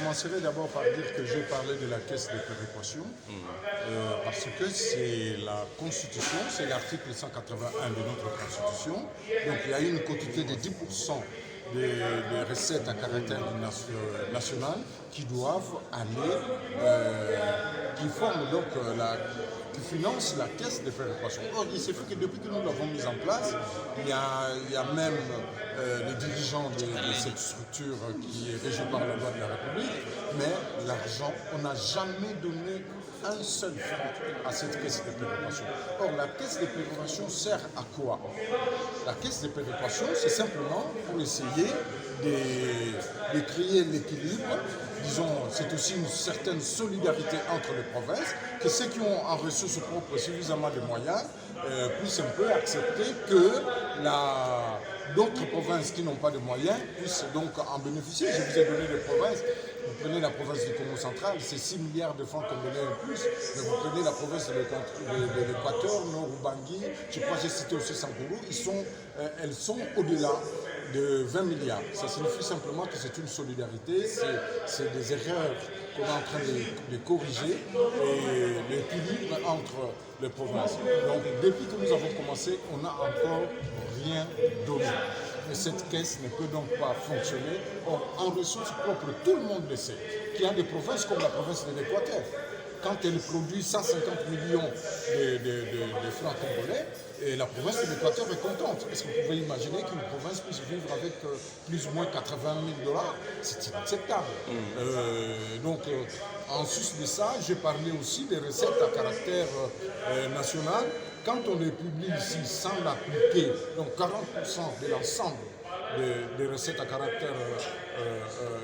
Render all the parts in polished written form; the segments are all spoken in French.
commencerai d'abord par dire que j'ai parlé de la caisse de péréquation, parce que c'est la Constitution, c'est l'article 181 de notre Constitution. Donc il y a une quotité de 10% des recettes à caractère national qui doivent aller, qui forment donc qui financent la caisse de péréquation. Or, il s'est fait que depuis que nous l'avons mise en place, il y a même les dirigeants de cette structure qui est régie par la loi de la République, mais l'argent, on n'a jamais donné un seul franc à cette caisse de péréquation. Or, la caisse de péréquation sert à quoi? La caisse de péréquation, c'est simplement pour essayer de créer l'équilibre. Disons, c'est aussi une certaine solidarité entre les provinces, que ceux qui ont en ressources propres suffisamment de moyens puissent un peu accepter que d'autres provinces qui n'ont pas de moyens puissent donc en bénéficier. Je vous ai donné des provinces. Vous prenez la province du Congo central, c'est 6 milliards de francs congolais en plus. Mais vous prenez la province de l'Équateur, Nord-Ubangi, je crois que j'ai cité aussi Sankourou, elles sont au-delà de 20 milliards. Ça signifie simplement que c'est une solidarité, c'est des erreurs qu'on est en train de corriger et l'équilibre entre les provinces. Donc depuis que nous avons commencé, on n'a encore rien donné. Mais cette caisse ne peut donc pas fonctionner. Or, en ressources propres, tout le monde le sait, qu'il y a des provinces comme la province de l'Équateur. Quand elle produit 150 millions de francs congolais, et la province de l'Équateur est contente. Est-ce que vous pouvez imaginer qu'une province puisse vivre avec plus ou moins 80 000 $? C'est inacceptable. En sus de ça, j'ai parlé aussi des recettes à caractère national. Quand on les publie ici sans l'appliquer, donc 40% de l'ensemble des recettes à caractère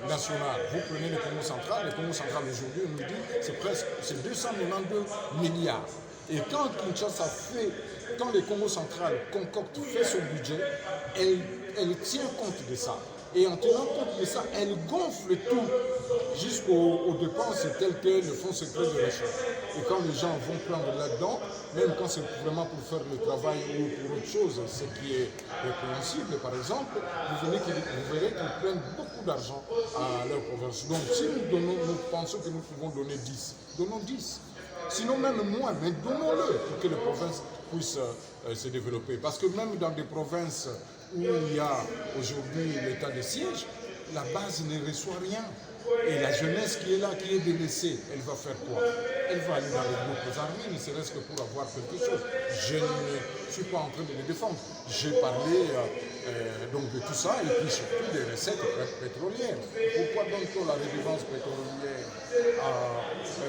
national, vous prenez le Congo central aujourd'hui, on nous dit c'est 292 milliards. Et quand Kinshasa quand le Congo central fait son budget, elle tient compte de ça. Et en tenant compte de ça, elle gonfle tout jusqu'aux dépenses telles que le fonds secret de recherche. Et quand les gens vont prendre là-dedans, même quand c'est vraiment pour faire le travail ou pour autre chose, ce qui est répréhensible, par exemple, vous verrez qu'ils prennent beaucoup d'argent à leur province. Donc si nous pensons que nous pouvons donner 10, donnons 10. Sinon même moins, mais donnons-le pour que les provinces puissent se développer. Parce que même dans des provinces où il y a aujourd'hui l'état de siège, la base ne reçoit rien. Et la jeunesse qui est là, qui est délaissée, elle va faire quoi? Elle va aller dans les groupes armés, ne serait-ce que pour avoir quelque chose. Je ne suis pas en train de les défendre. J'ai parlé donc de tout ça et puis surtout des recettes pétrolières. Pourquoi donne-t-on la redevance pétrolière,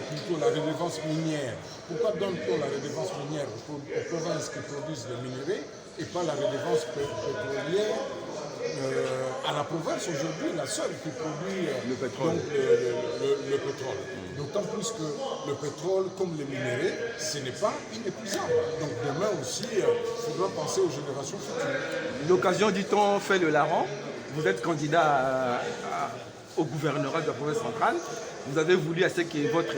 plutôt la redevance minière? Pourquoi donne-t-on la redevance minière aux provinces qui produisent des minerais et pas la redevance pétrolière à la province aujourd'hui, la seule qui produit le pétrole. Donc, le pétrole. D'autant plus que le pétrole, comme les minéraux, ce n'est pas inépuisable. Donc demain aussi, il faudra penser aux générations futures. L'occasion du temps fait le larron. Vous êtes candidat au gouvernorat de la province centrale. Vous avez voulu à ce que votre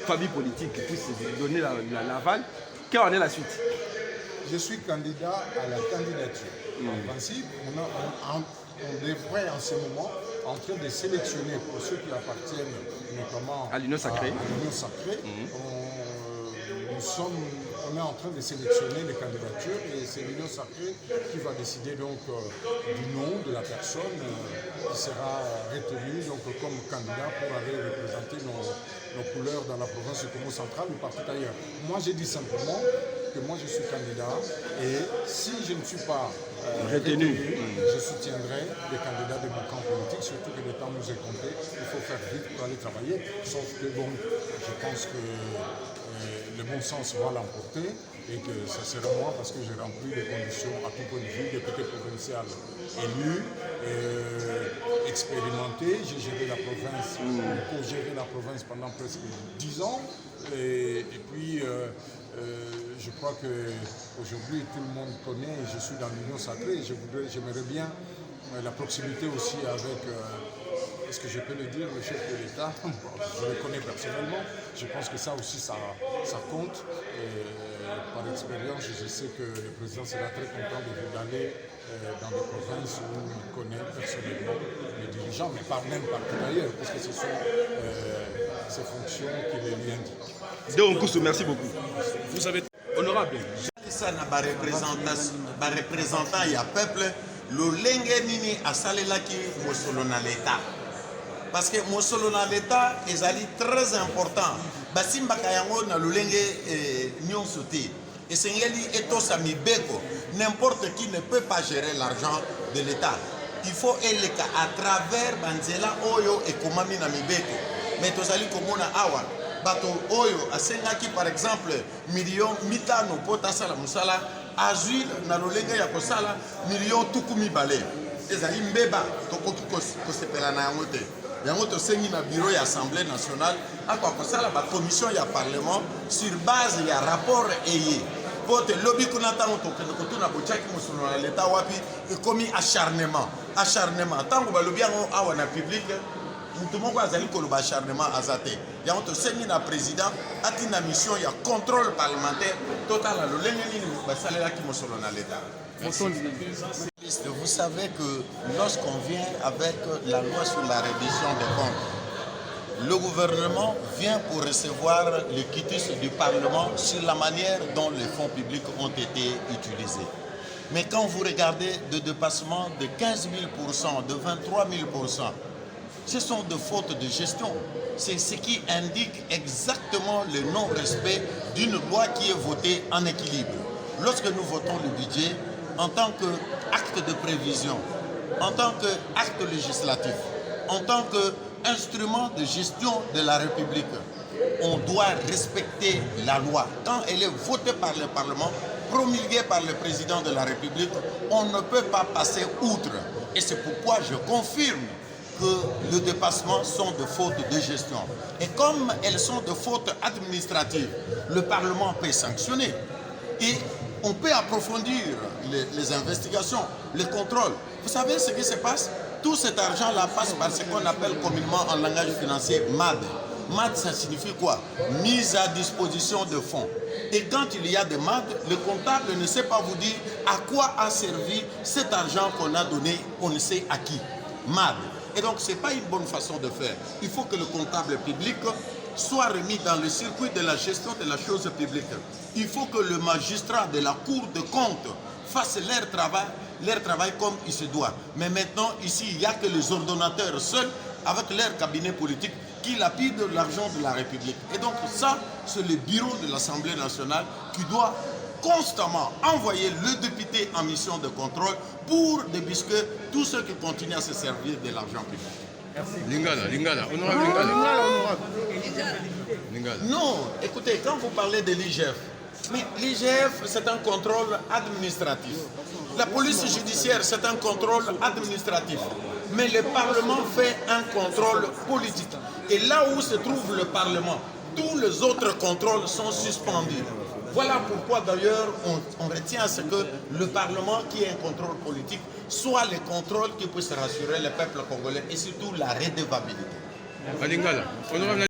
famille politique puisse donner l'aval. Quelle en est la suite? Je suis candidat à la candidature. En principe, on devrait en ce moment en train de sélectionner pour ceux qui appartiennent notamment à l'Union sacrée. On est en train de sélectionner les candidatures et c'est l'Union sacrée qui va décider donc du nom de la personne qui sera retenue donc, comme candidat pour aller représenter nos couleurs dans la province du Congo central ou partout ailleurs. Moi, j'ai dit simplement que moi, je suis candidat et si je ne suis pas retenu, je soutiendrai les candidats de mon camp politique, surtout que le temps nous est compté. Il faut faire vite pour aller travailler, sauf que bon, je pense que le bon sens va l'emporter et que ça sera moi parce que j'ai rempli les conditions à tout point de vue, député provincial élu, expérimenté, j'ai géré la province, co-géré la province pendant presque 10 ans et puis je crois qu'aujourd'hui tout le monde connaît, je suis dans l'Union sacrée et j'aimerais bien la proximité aussi avec Est-ce que je peux le dire, le chef de l'État? Je le connais personnellement. Je pense que ça aussi, ça compte. Par expérience, je sais que le président sera très content d'aller dans des provinces où il connaît personnellement les dirigeants, mais pas même partout ailleurs, parce que ce sont ces fonctions qui les lui indiquent. Donc, merci beaucoup. Vous avez... Honorable. Ça n'a pas représentant, il y a peuple, le lenge nini asalelaki mosolo na l'État. Parce que mosolo na l'État est très important. Basimbaka yango na lolenge nyonso te. Et sengeli etosa mibeko. N'importe qui ne peut pas gérer l'argent de l'État. Il faut eleka à travers banzela oyo ekomami na mibeko. Mais tozali komona awa. Bato oyo asengaki par exemple million mitano pota sala musala azui na lolenge ya kosala million tukumi bale ezali mbeba tokoki kosepela na yango te yango tosengi na bureau ya assemblée nationale akwa kosala ba commission ya parlement sur base ya rapport eye po te lobi kuna ntango tokende kotuna botiaki mosolo na leta wapi ekomi acharnement ntango balobi yango awa na publique mutu moko azali koloba acharnement aza te yango tosengi na président atina mission ya contrôle parlementaire totala lolenge nini basalelaki mosolo na l'État. Vous savez que lorsqu'on vient avec la loi sur la reddition des comptes, le gouvernement vient pour recevoir le quitus du Parlement sur la manière dont les fonds publics ont été utilisés. Mais quand vous regardez de dépassement de 15 000%, de 23 000%, ce sont des fautes de gestion. C'est ce qui indique exactement le non-respect d'une loi qui est votée en équilibre. Lorsque nous votons le budget, en tant qu'acte de prévision, en tant qu'acte législatif, en tant qu'instrument de gestion de la République, on doit respecter la loi. Quand elle est votée par le Parlement, promulguée par le président de la République, on ne peut pas passer outre. Et c'est pourquoi je confirme que le dépassement sont de fautes de gestion. Et comme elles sont de fautes administratives, le Parlement peut sanctionner. Et on peut approfondir les investigations, les contrôles. Vous savez ce qui se passe? Tout cet argent-là passe par ce qu'on appelle communément en langage financier MAD. MAD, ça signifie quoi? Mise à disposition de fonds. Et quand il y a des MAD, le comptable ne sait pas vous dire à quoi a servi cet argent qu'on a donné, on ne sait à qui. MAD. Et donc, ce n'est pas une bonne façon de faire. Il faut que le comptable public soit remis dans le circuit de la gestion de la chose publique. Il faut que le magistrat de la Cour de compte fasse leur travail comme il se doit. Mais maintenant, ici, il n'y a que les ordonnateurs seuls, avec leur cabinet politique, qui lapident l'argent de la République. Et donc, ça, c'est le bureau de l'Assemblée nationale qui doit constamment envoyer le député en mission de contrôle pour débusquer tous ceux qui continuent à se servir de l'argent public. Merci. Lingala, honorable Lingala. Non, écoutez, quand vous parlez de l'IGF, mais l'IGF, c'est un contrôle administratif. La police judiciaire, c'est un contrôle administratif. Mais le Parlement fait un contrôle politique. Et là où se trouve le Parlement, tous les autres contrôles sont suspendus. Voilà pourquoi d'ailleurs on retient à ce que le Parlement, qui est un contrôle politique, soit le contrôle qui puisse rassurer le peuple congolais et surtout la redevabilité.